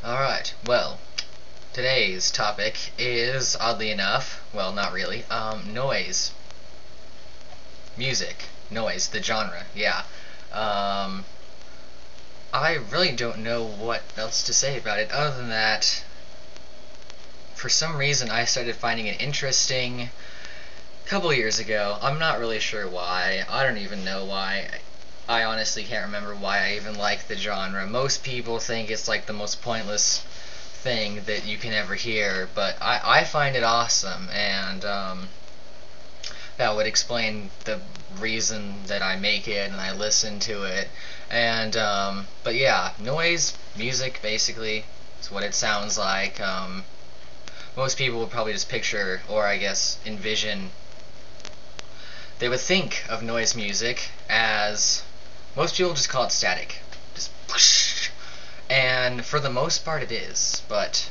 Alright, well, today's topic is, oddly enough, well, not really, noise. Music. Noise, the genre, yeah. Um, I really don't know what else to say about it other than that, for some reason, I started finding it interesting a couple years ago. I'm not really sure why. I don't even know why. I honestly can't remember why I even like the genre. Most people think it's like the most pointless thing that you can ever hear, but I find it awesome, and that would explain the reason that I make it and I listen to it. And but yeah, noise, music, basically, is what it sounds like. Most people would probably just picture, or I guess envision, they would think of noise music as, most people just call it static, just whoosh. And for the most part it is, but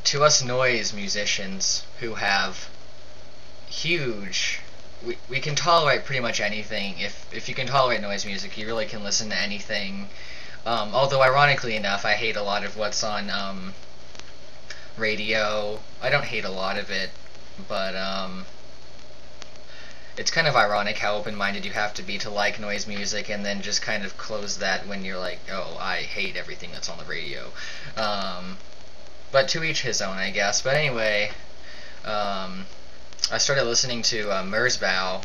to us noise musicians who have huge, we can tolerate pretty much anything. If you can tolerate noise music, you really can listen to anything. Although ironically enough, I hate a lot of what's on radio. I don't hate a lot of it, but it's kind of ironic how open-minded you have to be to like noise music, and then just kind of close that when you're like, oh, I hate everything that's on the radio. But to each his own, I guess. But anyway, I started listening to Merzbow,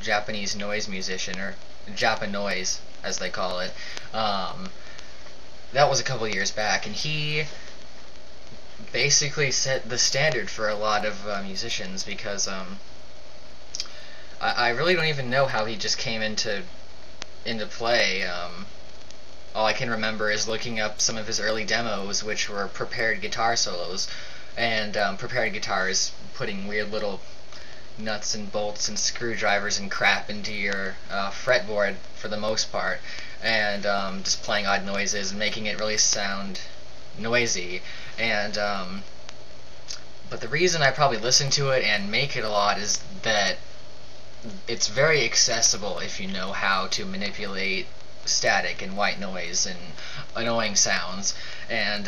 Japanese noise musician, or Japanoise, as they call it. That was a couple years back, and he basically set the standard for a lot of musicians, because I really don't even know how he just came into play. All I can remember is looking up some of his early demos, which were prepared guitar solos, and prepared guitars putting weird little nuts and bolts and screwdrivers and crap into your fretboard for the most part, and just playing odd noises and making it really sound noisy. And but the reason I probably listen to it and make it a lot is that it's very accessible if you know how to manipulate static and white noise and annoying sounds, and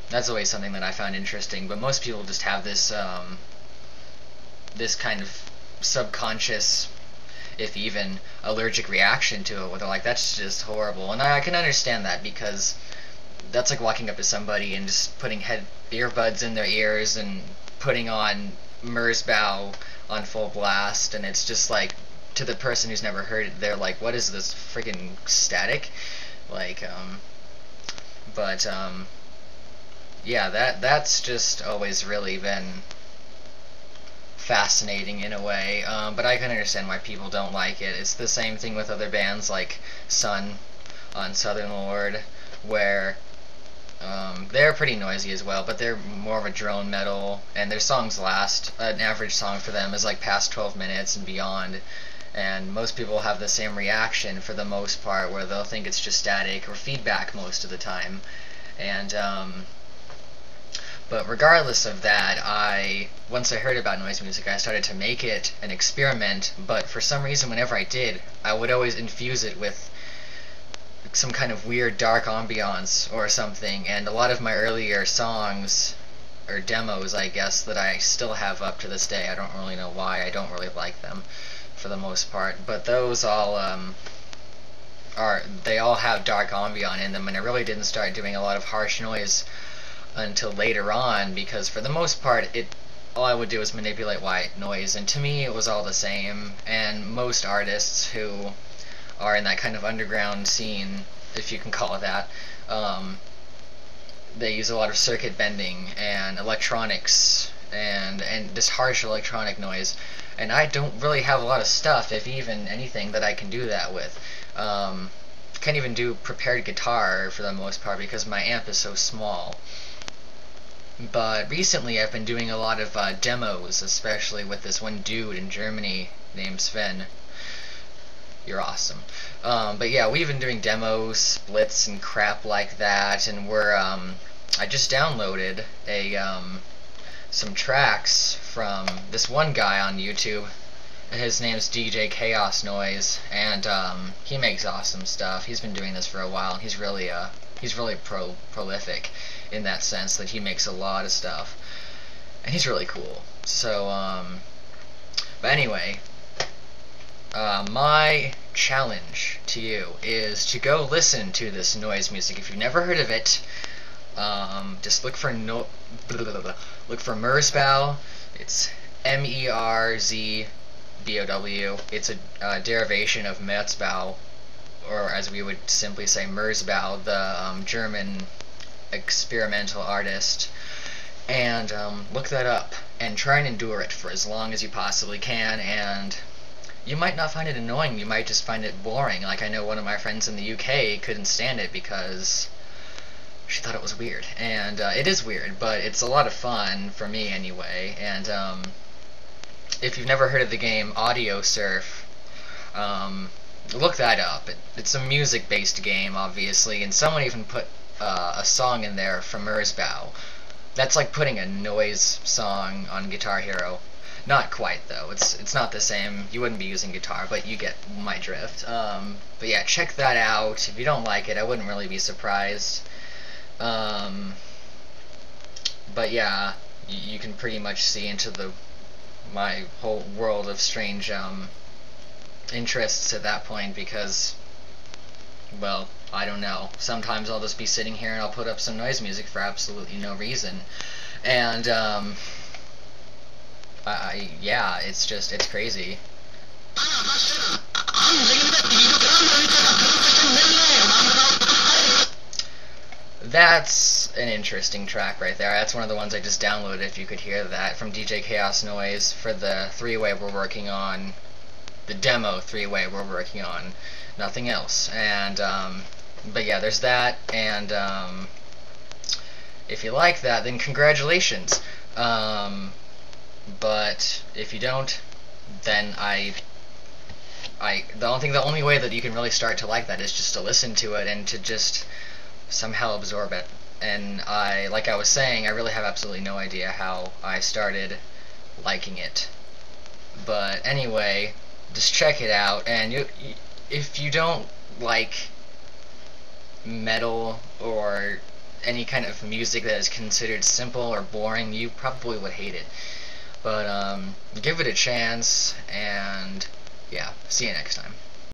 that's always something that I found interesting. But most people just have this this kind of subconscious, if even allergic reaction to it, where they're like, that's just horrible. And I can understand that, because that's like walking up to somebody and just putting earbuds in their ears and putting on Merzbow on full blast, and it's just like, to the person who's never heard it, they're like, what is this freaking static? Like, but yeah, that's just always really been fascinating in a way, but I can understand why people don't like it. It's the same thing with other bands like Sun on Southern Lord, where they're pretty noisy as well, but they're more of a drone metal, and their songs last, an average song for them is like past 12 minutes and beyond, and most people have the same reaction for the most part, where they'll think it's just static or feedback most of the time. And but regardless of that, once I heard about noise music, I started to make it an experiment, but for some reason whenever I did, I would always infuse it with some kind of weird dark ambiance or something. And a lot of my earlier songs, or demos I guess, that I still have up to this day, I don't really know why, I don't really like them for the most part, but those all they all have dark ambient in them, and I really didn't start doing a lot of harsh noise until later on, because for the most part all I would do is manipulate white noise, and to me it was all the same. And most artists who are in that kind of underground scene, if you can call it that, they use a lot of circuit bending and electronics and this harsh electronic noise, and I don't really have a lot of stuff, if even anything, that I can do that with. Can't even do prepared guitar for the most part, because my amp is so small. But recently I've been doing a lot of demos, especially with this one dude in Germany named Sven. You're awesome. But yeah, we've been doing demos, splits, and crap like that, and I just downloaded some tracks from this one guy on YouTube His name's DJ Chaos Noise, and he makes awesome stuff. He's been doing this for a while, and he's really prolific in that sense that he makes a lot of stuff, and he's really cool. So, but anyway, my challenge to you is to go listen to this noise music. If you've never heard of it, just look for Merzbow. It's Merzbow. It's a derivation of Merzbow, or as we would simply say Merzbow, the German experimental artist. And look that up and try and endure it for as long as you possibly can. And you might not find it annoying, you might just find it boring. Like, I know one of my friends in the UK couldn't stand it because she thought it was weird. And it is weird, but it's a lot of fun, for me anyway. And if you've never heard of the game Audio Surf, look that up. It's a music-based game, obviously, and someone even put a song in there from Merzbow. That's like putting a noise song on Guitar Hero. Not quite, though. It's not the same. You wouldn't be using guitar, but you get my drift. But yeah, check that out. If you don't like it, I wouldn't really be surprised. But yeah, you can pretty much see into my whole world of strange interests at that point, because, well, I don't know. Sometimes I'll just be sitting here and I'll put up some noise music for absolutely no reason. And yeah, it's crazy. That's an interesting track right there. That's one of the ones I just downloaded, if you could hear that, from DJ Chaos Noise for the three-way we're working on, the demo three-way we're working on, nothing else. And but yeah, there's that, and if you like that, then congratulations. But if you don't, then the only way that you can really start to like that is just to listen to it and to just somehow absorb it. And like I was saying, I really have absolutely no idea how I started liking it. But anyway, just check it out. And if you don't like metal or any kind of music that is considered simple or boring, you probably would hate it. But give it a chance, and yeah, see you next time.